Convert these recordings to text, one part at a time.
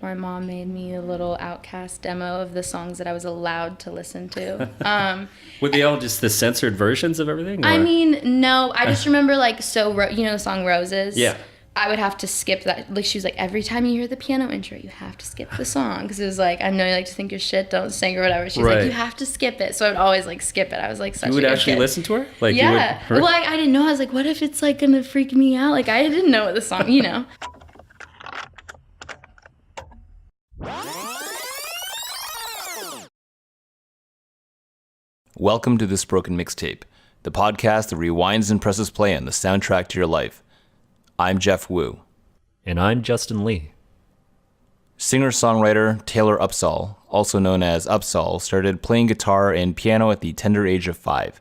my mom made me a little Outkast demo of the songs that I was allowed to listen to. Were they all just the censored versions of everything? Or? I mean, no. I just remember, like, you know the song Roses? Yeah. I would have to skip that. Like, she was like, every time you hear the piano intro, you have to skip the song. Because it was like, I know you like to think your shit, don't sing or whatever. She's like, you have to skip it. So I would always, like, skip it. I was like such a good kid. You would actually listen to her? Like, yeah. Well, like, I didn't know. I was like, what if it's, like, going to freak me out? Like, I didn't know what the song, you know. Welcome to This Broken Mixtape, the podcast that rewinds and presses play on the soundtrack to your life. I'm Jeff Wu. And I'm Justin Lee. Singer-songwriter Taylor Upsahl, also known as Upsahl, started playing guitar and piano at the tender age of 5.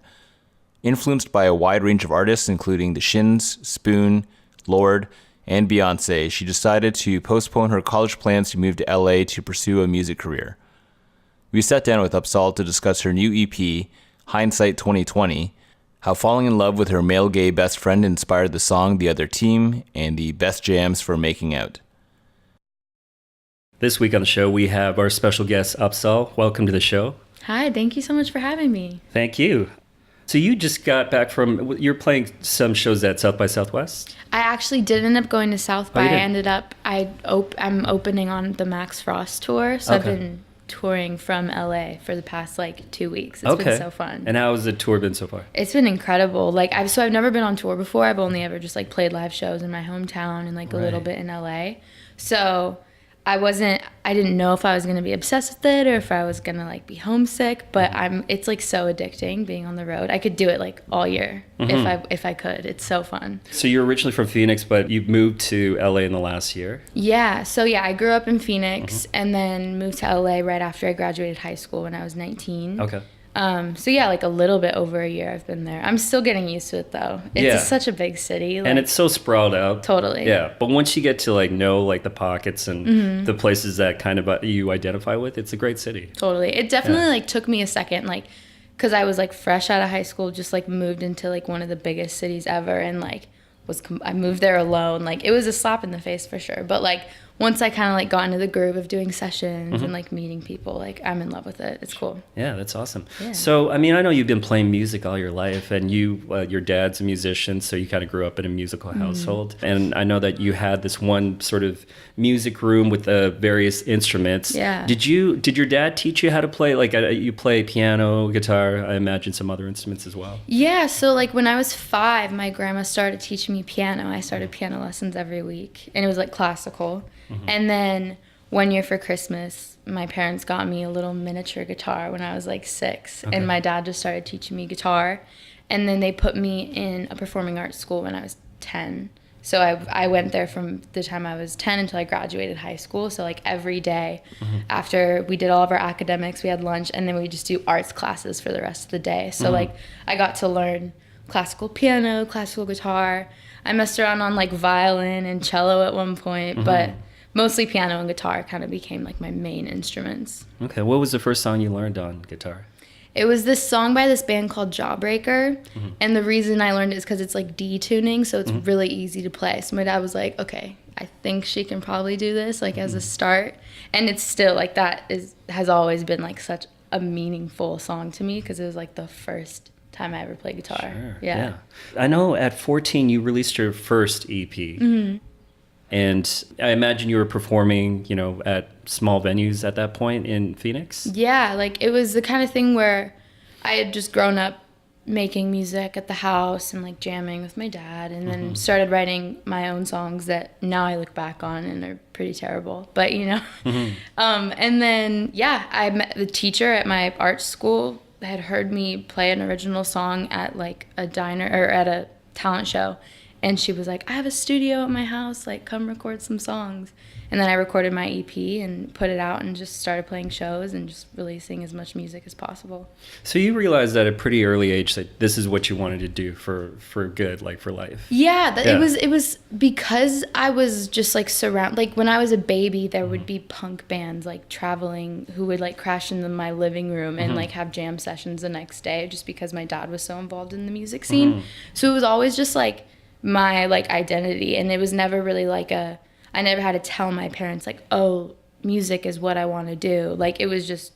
Influenced by a wide range of artists, including The Shins, Spoon, Lorde, and Beyonce, she decided to postpone her college plans to move to LA to pursue a music career. We sat down with Upsahl to discuss her new EP, Hindsight 2020, how falling in love with her male gay best friend inspired the song The Other Team, and the best jams for making out. This week on the show, we have our special guest, Upsahl. Welcome to the show. Hi, thank you so much for having me. Thank you. So you just got back from, you're playing some shows at South by Southwest? I actually did end up going to South by. I'm opening on the Max Frost tour, so Okay. I've been touring from LA for the past 2 weeks. It's been so fun. And how has the tour been so far? It's been incredible. I've never been on tour before. I've only ever just played live shows in my hometown and a little bit in LA. So I didn't know if I was going to be obsessed with it or if I was going to be homesick, but it's so addicting being on the road. I could do it all year if I could. It's so fun. So you're originally from Phoenix, but you moved to LA in the last year? Yeah. So I grew up in Phoenix and then moved to LA right after I graduated high school when I was 19. Okay. A little bit over a year I've been there. I'm still getting used to it though. It's such a big city. And it's so sprawled out. Totally. Yeah. But once you get to know the pockets and the places that kind of you identify with, it's a great city. Totally. It definitely took me a second, because I was fresh out of high school, just moved into one of the biggest cities ever, and I moved there alone. It was a slap in the face for sure. But once I kind of got into the groove of doing sessions and meeting people, I'm in love with it. It's cool. Yeah, that's awesome. Yeah. So, I know you've been playing music all your life, and your dad's a musician, so you kind of grew up in a musical household. And I know that you had this one sort of music room with various instruments. Yeah. Did your dad teach you how to play? You play piano, guitar, I imagine some other instruments as well. Yeah, so when I was 5, my grandma started teaching me piano. I started piano lessons every week, and it was classical. And then one year for Christmas, my parents got me a little miniature guitar when I was 6, and my dad just started teaching me guitar. And then they put me in a performing arts school when I was 10. So I went there from the time I was 10 until I graduated high school. So every day after we did all of our academics, we had lunch, and then we just do arts classes for the rest of the day. So I got to learn classical piano, classical guitar. I messed around on violin and cello at one point, but mostly piano and guitar kind of became my main instruments. Okay, what was the first song you learned on guitar? It was this song by this band called Jawbreaker, and the reason I learned it is because it's D tuning, so it's really easy to play. So my dad was like, okay, I think she can probably do this as a start, and it's still has always been such a meaningful song to me because it was the first time I ever played guitar. Sure. Yeah. I know at 14 you released your first EP. And I imagine you were performing, at small venues at that point in Phoenix? Yeah, it was the kind of thing where I had just grown up making music at the house and jamming with my dad, and then started writing my own songs that now I look back on and are pretty terrible. But, and then, I met the teacher at my art school had heard me play an original song at a diner or at a talent show. And she was like, I have a studio at my house, come record some songs. And then I recorded my EP and put it out and just started playing shows and just releasing as much music as possible. So you realized at a pretty early age that this is what you wanted to do for good, for life. Yeah, it was because I was just surrounded. When I was a baby, there would be punk bands traveling who would crash into my living room and have jam sessions the next day just because my dad was so involved in the music scene. So it was always just my identity, and it was never really I never had to tell my parents oh, music is what I want to do. Like, it was just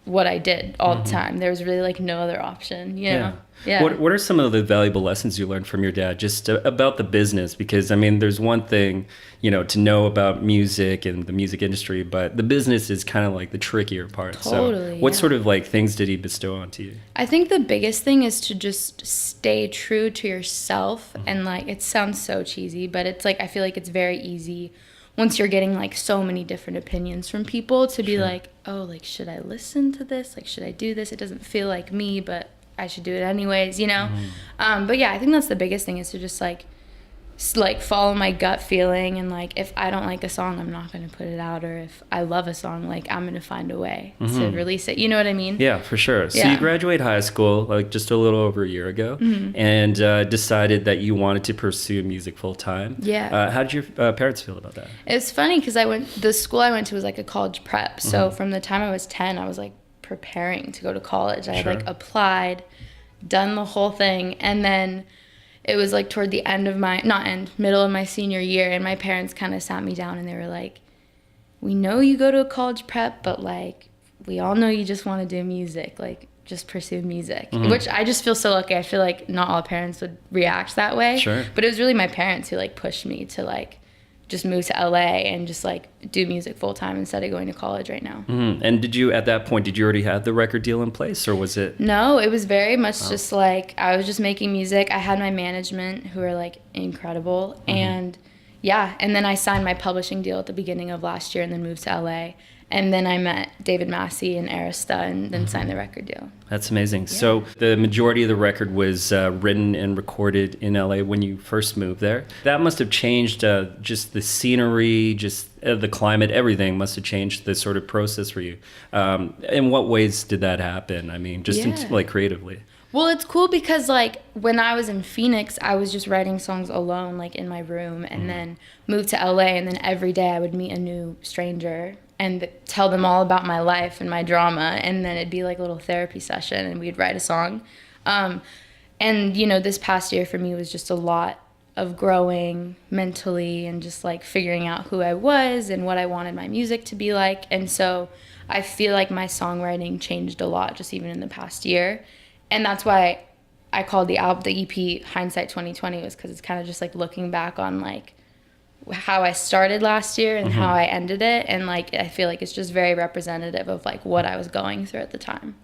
what I did all the time. There was really like no other option, you know? Yeah. What are some of the valuable lessons you learned from your dad just about the business? Because I mean, there's one thing, to know about music and the music industry, but the business is kind of like the trickier part. Totally. So what sort of like things did he bestow onto you? I think the biggest thing is to just stay true to yourself. And like, it sounds so cheesy, but it's like, I feel like it's very easy once you're getting like so many different opinions from people to be like, oh, like, should I listen to this? Like, should I do this? It doesn't feel like me, but I should do it anyways, But yeah, I think that's the biggest thing is to just like follow my gut feeling. And like, if I don't like a song, I'm not going to put it out. Or if I love a song, like, I'm going to find a way to release it. You know what I mean? Yeah, for sure. So you graduated high school like just a little over a year ago and decided that you wanted to pursue music full time. Yeah. How did your parents feel about that? It's funny because the school I went to was like a college prep. So from the time I was 10, I was like preparing to go to college. I had like applied, done the whole thing, and then it was like toward the middle of my senior year, and my parents kind of sat me down and they were like, we know you go to a college prep, but like, we all know you just want to do music, like, just pursue music, which I just feel so lucky. I feel like not all parents would react that way, but it was really my parents who like pushed me to like just move to LA and just like do music full time instead of going to college right now. And did you already have the record deal in place, or was it? No, it was very much just like, I was just making music. I had my management who are like incredible. And and then I signed my publishing deal at the beginning of last year and then moved to LA. And then I met David Massey and Arista and then signed the record deal. That's amazing. Yeah. So the majority of the record was written and recorded in LA when you first moved there. That must have changed just the scenery, just the climate, everything must have changed the sort of process for you. In what ways did that happen? I mean, just like creatively. Well, it's cool because like when I was in Phoenix, I was just writing songs alone, like in my room, and then moved to LA, and then every day I would meet a new stranger and tell them all about my life and my drama, and then it'd be like a little therapy session and we'd write a song. And this past year for me was just a lot of growing mentally and just like figuring out who I was and what I wanted my music to be like. And so I feel like my songwriting changed a lot just even in the past year. And that's why I called the EP Hindsight 2020, was because it's kind of just like looking back on like how I started last year and how I ended it. And like, I feel like it's just very representative of like what I was going through at the time.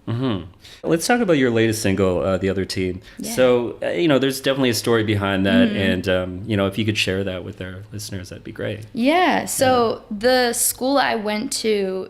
Let's talk about your latest single, The Other Team. Yeah. So, there's definitely a story behind that. And, if you could share that with our listeners, that'd be great. Yeah. So the school I went to,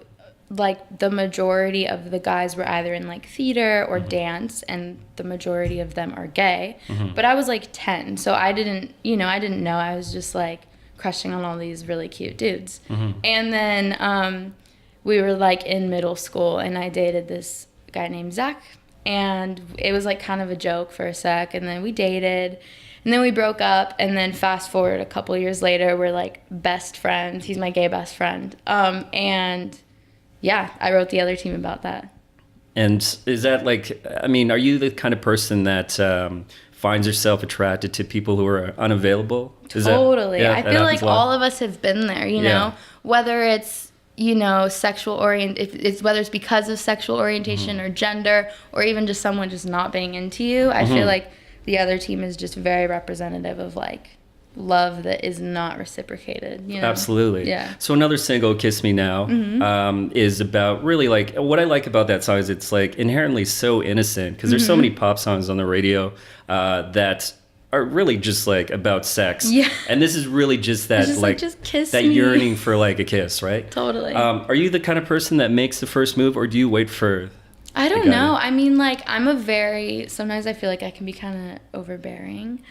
like the majority of the guys were either in like theater or dance, and the majority of them are gay. But I was like 10, so I didn't know. I was just like crushing on all these really cute dudes. And then we were like in middle school, and I dated this guy named Zach, and it was like kind of a joke for a sec, and then we dated, and then we broke up, and then fast forward a couple years later, we're like best friends. He's my gay best friend. And yeah, I wrote The Other Team about that. And is that like, I mean, are you the kind of person that finds yourself attracted to people who are unavailable? Totally. I feel like all of us have been there, you know, whether it's, whether it's because of sexual orientation or gender, or even just someone just not being into you. I feel like The Other Team is just very representative of like love that is not reciprocated, Absolutely. Yeah. So another single, Kiss Me Now, is about really like, what I like about that song is it's like inherently so innocent, because there's so many pop songs on the radio that are really just like about sex. Yeah. And this is really just that just kiss that me. Yearning for like a kiss, right? Totally. Are you the kind of person that makes the first move, or do you wait for... I don't know. I mean, like, sometimes I feel like I can be kind of overbearing.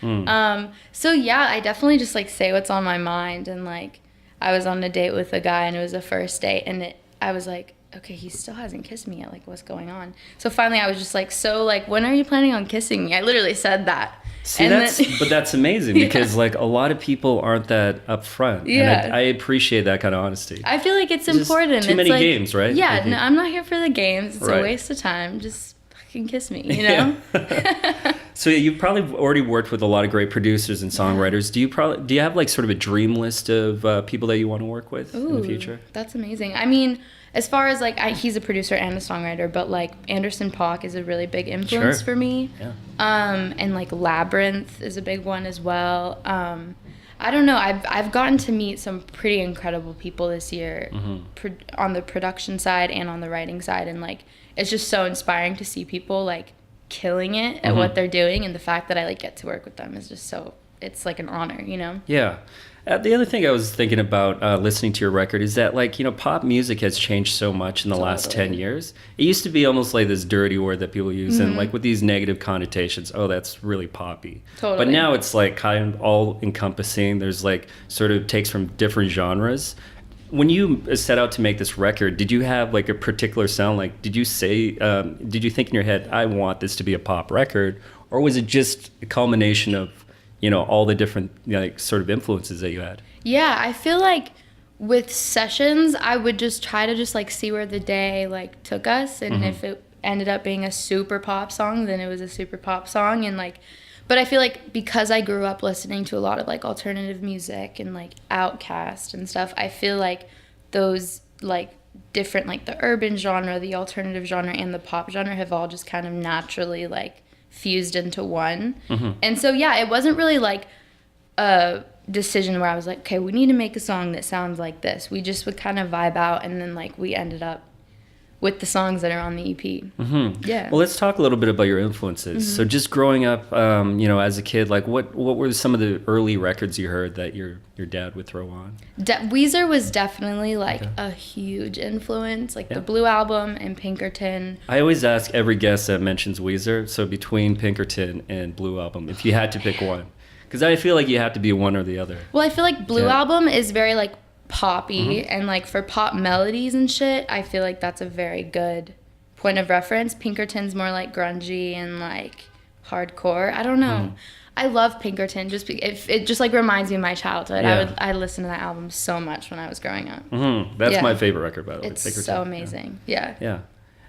So yeah, I definitely just like say what's on my mind. And like, I was on a date with a guy, and it was a first date, and I was like, okay, he still hasn't kissed me yet. Like, what's going on? So finally I was just like, so like, when are you planning on kissing me? I literally said that. See, but that's amazing because like a lot of people aren't that upfront. Yeah. And I appreciate that kind of honesty. I feel like it's important. Too many games, right? Yeah, no, I'm not here for the games. It's a waste of time. Just fucking kiss me, you know? So you've probably already worked with a lot of great producers and songwriters. Do you have like sort of a dream list of people that you want to work with in the future? That's amazing. I mean, as far as like, he's a producer and a songwriter, but like Anderson .Paak is a really big influence for me. Yeah. And like Labyrinth is a big one as well. I don't know. I've gotten to meet some pretty incredible people this year on the production side and on the writing side, and like it's just so inspiring to see people like killing it at what they're doing, and the fact that I like get to work with them is just so, it's like an honor, you know? Yeah. The other thing I was thinking about listening to your record is that, like, you know, pop music has changed so much in the last 10 years. It used to be almost like this dirty word that people use, and like with these negative connotations, oh, that's really poppy. Totally. But now it's like kind of all encompassing. There's like sort of takes from different genres. When you set out to make this record, did you have like a particular sound? Like, did you think in your head, I want this to be a pop record? Or was it just a culmination of, you know, all the different like sort of influences that you had? Yeah, I feel like with sessions, I would just try to just like see where the day like took us, and if it ended up being a super pop song, then it was a super pop song, and like, but I feel like because I grew up listening to a lot of like alternative music and like Outkast and stuff, I feel like those like different, like the urban genre, the alternative genre, and the pop genre have all just kind of naturally like fused into one. And so yeah, it wasn't really like a decision where I was like, okay, we need to make a song that sounds like this. We just would kind of vibe out, and then like we ended up with the songs that are on the EP. Yeah. Well, let's talk a little bit about your influences. So just growing up, you know, as a kid, like what were some of the early records you heard that your dad would throw on? Weezer was definitely like a huge influence, like the Blue Album and Pinkerton. I always ask every guest that mentions Weezer, so between Pinkerton and Blue Album, if you had to pick one. Because I feel like you have to be one or the other. Well, I feel like Blue Album is very like poppy, and like for pop melodies and shit, I feel like that's a very good point of reference. Pinkerton's more like grungy and like hardcore. I don't know. I love Pinkerton. It just like reminds me of my childhood. I listened to that album so much when I was growing up. That's my favorite record, by the way. It's Pinkerton. so amazing. Yeah.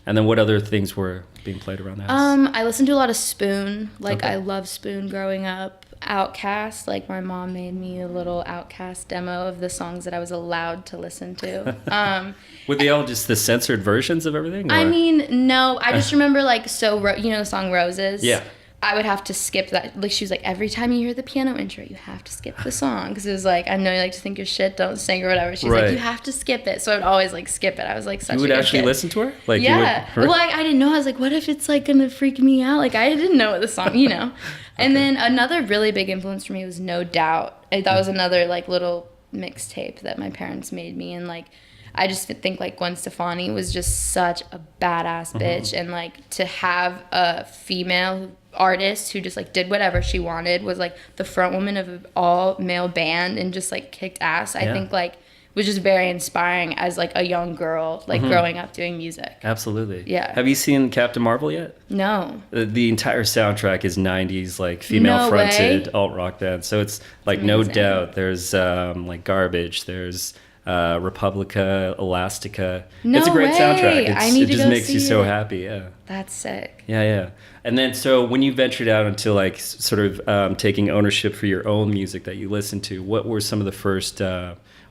And then what other things were being played around the house? I listened to a lot of Spoon. Like I loved Spoon growing up. Outkast, like my mom made me a little Outkast demo of the songs that I was allowed to listen to. Were they all just the censored versions of everything? Or? I mean, no, I just remember like, you know the song Roses? Yeah. I would have to skip that. Like she was like, every time you hear the piano intro, you have to skip the song. Because it was like, I know you like to think your shit, don't sing or whatever. She's like, you have to skip it. So I would always like skip it. I was like such a good You would actually kid. listen to her? Like yeah. You would, well, I didn't know. I was like, what if it's like going to freak me out? Like I didn't know the song, you know. And then another really big influence for me was No Doubt. That was another like little mixtape that my parents made me. And like, I just think like Gwen Stefani was just such a badass bitch. And like to have a female artist who just like did whatever she wanted, was like the front woman of an all male band and just like kicked ass. I think like was just very inspiring as like a young girl, like growing up doing music. Absolutely. Yeah. Have you seen Captain Marvel yet? No. The entire soundtrack is 90s like female fronted alt rock band. So it's like No Doubt. There's like Garbage. There's Republica, Elastica. No it's a great way. soundtrack. I need it to just go makes you see so it. happy. Yeah. That's sick. Yeah. And then so when you ventured out into like sort of taking ownership for your own music that you listened to, what were some of the first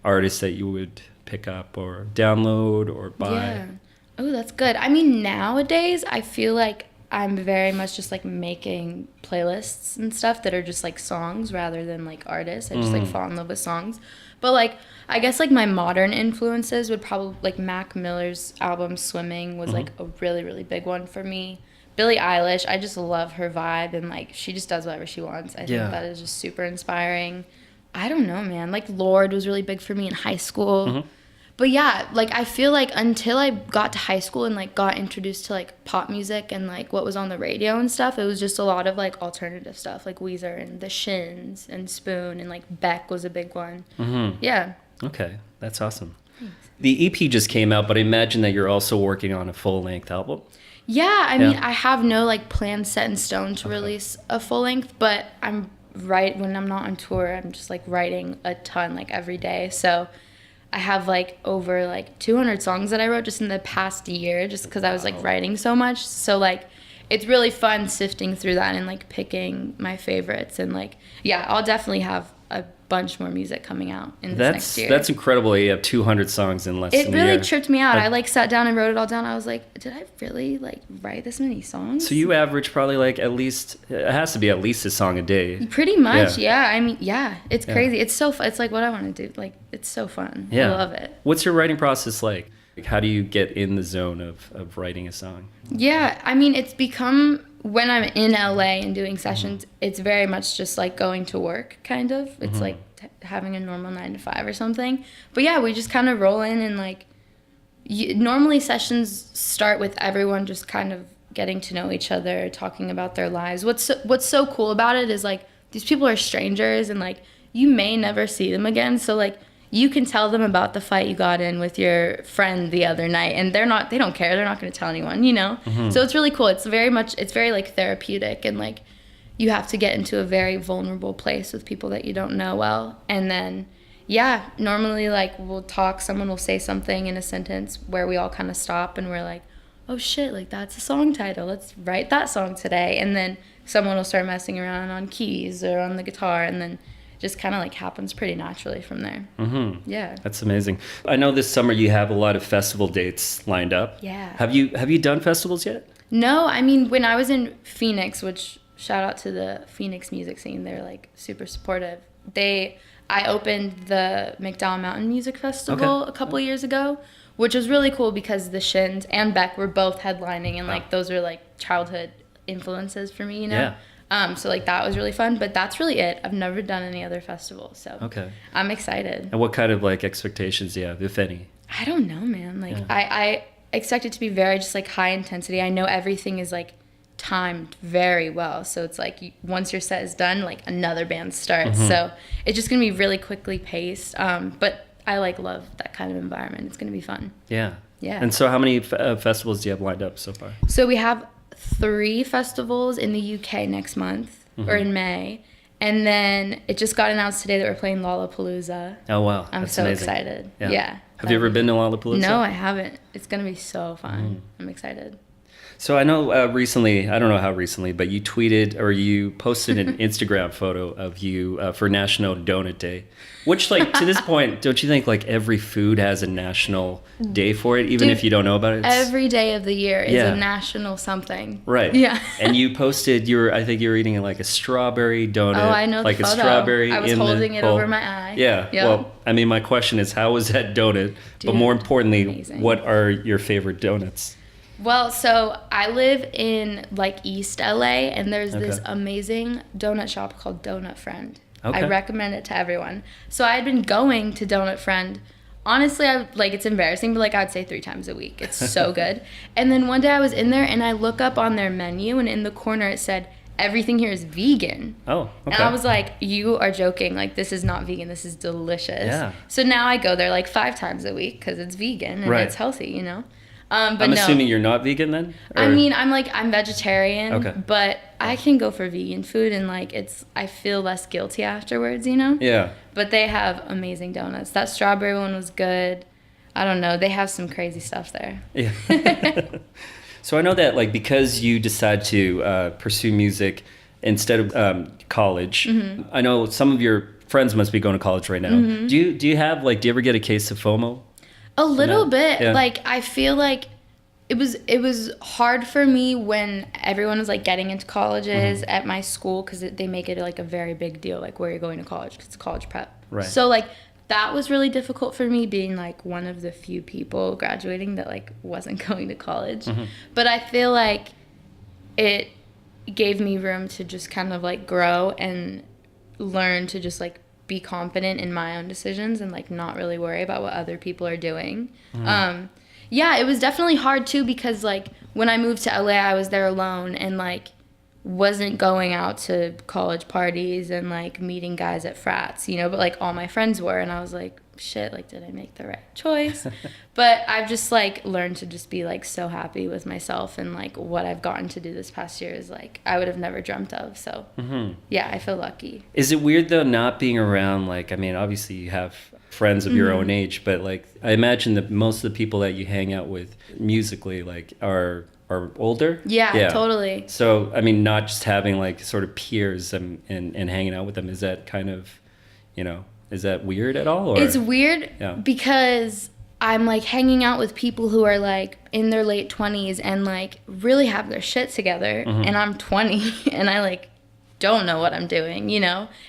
artists that you would pick up or download or buy? Yeah. Oh, that's good. I mean, nowadays I feel like I'm very much just like making playlists and stuff that are just like songs rather than like artists. I just like fall in love with songs. But like, I guess like my modern influences would probably like Mac Miller's album Swimming was like a really, really big one for me. Billie Eilish, I just love her vibe, and like she just does whatever she wants. I think that is just super inspiring. I don't know, man. Like Lorde was really big for me in high school. But yeah, like I feel like until I got to high school and like got introduced to like pop music and like what was on the radio and stuff, it was just a lot of like alternative stuff, like Weezer and The Shins and Spoon, and like Beck was a big one. Yeah. Okay, that's awesome. Thanks. The EP just came out, but I imagine that you're also working on a full-length album. Yeah, I mean, I have no like plan set in stone to release a full length, but when I'm not on tour, I'm just like writing a ton like every day. So I have like over like 200 songs that I wrote just in the past year, just because I was like writing so much. So like it's really fun sifting through that and like picking my favorites. And like, yeah, I'll definitely have a bunch more music coming out in this next year. That's incredible. You have 200 songs in less than a year. It really tripped me out. I like sat down and wrote it all down. I was like, did I really like write this many songs? So you average probably like at least, it has to be at least a song a day. Pretty much, yeah. I mean, yeah, it's crazy. It's so fun. It's like what I want to do. Like, it's so fun. Yeah. I love it. What's your writing process like? Like, how do you get in the zone of writing a song? Yeah, I mean, it's become, when I'm in LA and doing sessions, it's very much just like going to work, kind of. It's like having a normal 9 to 5 or something. But yeah, we just kind of roll in and like, normally sessions start with everyone just kind of getting to know each other, talking about their lives. What's so cool about it is like, these people are strangers and like, you may never see them again. So like, you can tell them about the fight you got in with your friend the other night, and they don't care. They're not going to tell anyone, you know? So it's really cool. It's very like therapeutic, and like you have to get into a very vulnerable place with people that you don't know well. And then, yeah, normally like we'll talk, someone will say something in a sentence where we all kind of stop and we're like, oh shit, like that's a song title. Let's write that song today. And then someone will start messing around on keys or on the guitar, and then just kind of like happens pretty naturally from there. Yeah. That's amazing. I know this summer you have a lot of festival dates lined up. Yeah. Have you done festivals yet? No, I mean, when I was in Phoenix, which shout out to the Phoenix music scene, they're like super supportive. I opened the McDowell Mountain Music Festival a couple years ago, which was really cool because the Shins and Beck were both headlining, and like those are like childhood influences for me, you know? Yeah. So like that was really fun, but that's really it. I've never done any other festival, so I'm excited. And what kind of like expectations do you have, if any? I don't know, man. Like I expect it to be very just like high intensity. I know everything is like timed very well, so it's like once your set is done, like another band starts. So it's just gonna be really quickly paced. But I like love that kind of environment. It's gonna be fun. Yeah. Yeah. And so how many festivals do you have lined up so far? So we have 3 festivals in the UK next month, or in May. And then it just got announced today that we're playing Lollapalooza. Oh, wow. I'm That's so amazing. excited. Yeah. Yeah. Have you ever been to Lollapalooza? No, I haven't. It's going to be so fun. I'm excited. So I know recently, I don't know how recently, but you tweeted or you posted an Instagram photo of you for National Donut Day, which like to this point, don't you think like every food has a national day for it, even if you don't know about it? Every day of the year is a national something. Right. Yeah. And you posted, I think you were eating like a strawberry donut. Oh, I know like the photo. A strawberry I was in holding the it bowl. over my eye. Yeah. Yep. Well, I mean, my question is, how was that donut? But more importantly, amazing. what are your favorite donuts? Well, so I live in like East LA, and there's this amazing donut shop called Donut Friend. I recommend it to everyone. So I had been going to Donut Friend. Honestly, it's embarrassing, but like I'd say 3 times a week. It's so good. And then one day I was in there and I look up on their menu, and in the corner it said, everything here is vegan. Oh, okay. And I was like, you are joking. Like, this is not vegan. This is delicious. Yeah. So now I go there like 5 times a week because it's vegan and it's healthy, you know? But I'm assuming you're not vegan then? Or? I mean, I'm vegetarian, Okay. but I can go for vegan food, and like I feel less guilty afterwards, you know? Yeah. But they have amazing donuts. That strawberry one was good. I don't know. They have some crazy stuff there. Yeah. So I know that like because you decide to pursue music instead of college, I know some of your friends must be going to college right now. Do you have do you ever get a case of FOMO? A little bit. Yeah. Like, I feel like it was hard for me when everyone was like getting into colleges at my school, because they make it like a very big deal, like where you're going to college, because it's college prep. Right. So like that was really difficult for me, being like one of the few people graduating that like wasn't going to college. But I feel like it gave me room to just kind of like grow and learn to just like be confident in my own decisions and like not really worry about what other people are doing. Yeah, it was definitely hard too, because like when I moved to LA, I was there alone and like wasn't going out to college parties and like meeting guys at frats, you know, but like all my friends were, and I was like, shit, like did I make the right choice? But I've just like learned to just be like so happy with myself, and like what I've gotten to do this past year is like I would have never dreamt of. So yeah, I feel lucky. Is it weird though not being around, like, I mean, obviously you have friends of your own age, but like I imagine that most of the people that you hang out with musically like are are older. Yeah, totally. So, I mean, not just having like sort of peers and hanging out with them, is that kind of, is that weird at all? Or? It's weird because I'm like hanging out with people who are like in their late 20s and like really have their shit together, and I'm 20 and I like don't know what I'm doing,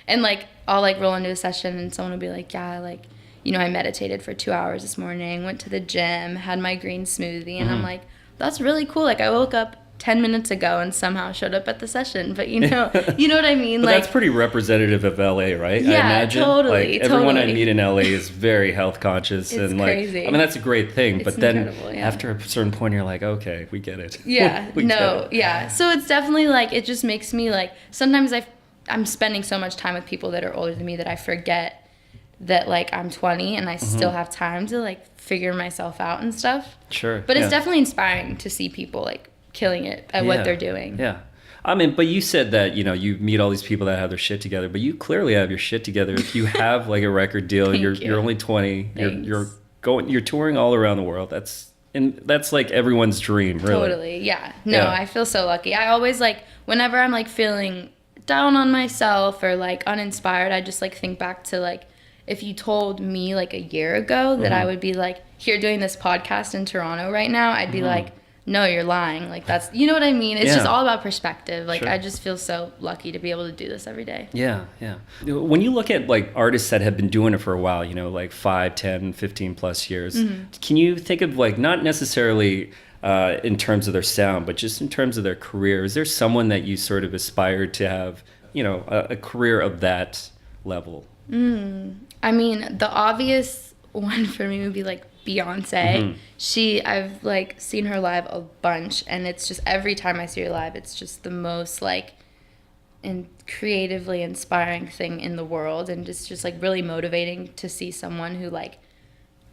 And like I'll like roll into a session and someone will be like, yeah, like, I meditated for 2 hours this morning, went to the gym, had my green smoothie, and I'm like, that's really cool. Like I woke up 10 minutes ago and somehow showed up at the session, but you know what I mean? But like that's pretty representative of LA, right? Yeah, I imagine. totally. Like everyone I meet in LA is very health conscious. It's and like, crazy. I mean, that's a great thing. It's but then incredible, yeah. after a certain point, you're like, okay, we get it. Yeah, We get it. yeah. So it's definitely like, it just makes me like, sometimes I'm spending so much time with people that are older than me that I forget that like I'm 20 and I still have time to like figure myself out and stuff. Sure. But it's definitely inspiring to see people like killing it at what they're doing. Yeah. I mean, but you said that, you meet all these people that have their shit together, but you clearly have your shit together. If you have like a record deal, you're only 20, you're touring all around the world. That's like everyone's dream, really. Totally. Yeah. No, I feel so lucky. I always like, whenever I'm like feeling down on myself or like uninspired, I just like think back to like, if you told me like a year ago that I would be like here doing this podcast in Toronto right now, I'd be like, no, you're lying. Like that's, you know what I mean? It's just all about perspective. Like I just feel so lucky to be able to do this every day. Yeah, yeah. When you look at like artists that have been doing it for a while, like 5, 10, 15 plus years, can you think of like, not necessarily in terms of their sound, but just in terms of their career, is there someone that you sort of aspired to have, a career of that level? I mean, the obvious one for me would be like Beyonce. I've like seen her live a bunch, and it's just every time I see her live, it's just the most like creatively inspiring thing in the world, and just like really motivating to see someone who like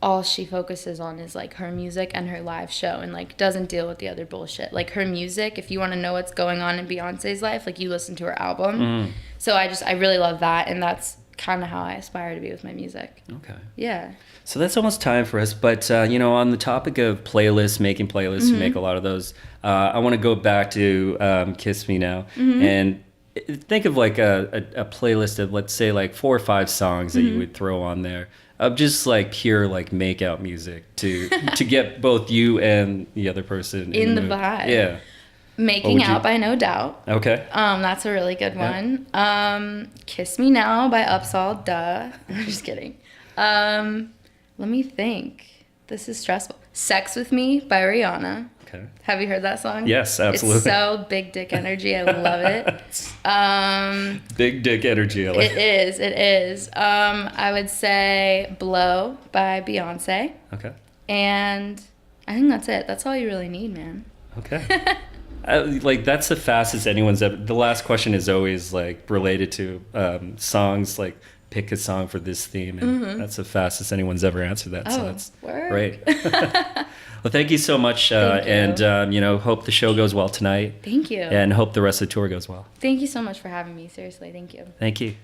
all she focuses on is like her music and her live show and like doesn't deal with the other bullshit. Like her music, if you want to know what's going on in Beyonce's life, like you listen to her album. So I really love that, and that's kind of how I aspire to be with my music. Okay. Yeah. So that's almost time for us. But, on the topic of playlists, making playlists, you make a lot of those. I want to go back to Kiss Me Now and think of like a playlist of, let's say, like 4 or 5 songs that you would throw on there of just like pure like make out music to get both you and the other person in the mood. vibe. Yeah. Making Out by No Doubt. Okay. That's a really good one. Kiss Me Now by Upsahl. Duh. I'm just kidding. Let me think. This is stressful. Sex With Me by Rihanna. Okay. Have you heard that song? Yes, absolutely. It's so big dick energy. I love it. Big dick energy. I like it is. I would say Blow by Beyonce. Okay. And I think that's it. That's all you really need, man. Okay. Like that's the fastest anyone's ever. The last question is always like related to songs. Like pick a song for this theme, and that's the fastest anyone's ever answered that. So that's great. Well, thank you so much, and hope the show goes well tonight. Thank you. And hope the rest of the tour goes well. Thank you so much for having me. Seriously, thank you. Thank you.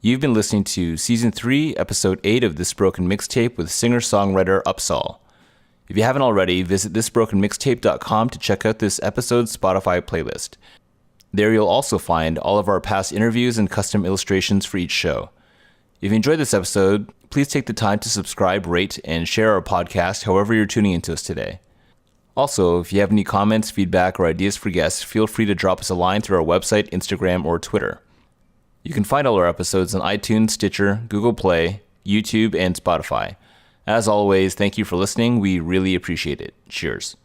You've been listening to Season 3, Episode 8 of This Broken Mixtape with singer-songwriter Upsahl. If you haven't already, visit thisbrokenmixtape.com to check out this episode's Spotify playlist. There you'll also find all of our past interviews and custom illustrations for each show. If you enjoyed this episode, please take the time to subscribe, rate, and share our podcast however you're tuning into us today. Also, if you have any comments, feedback, or ideas for guests, feel free to drop us a line through our website, Instagram, or Twitter. You can find all our episodes on iTunes, Stitcher, Google Play, YouTube, and Spotify. As always, thank you for listening. We really appreciate it. Cheers.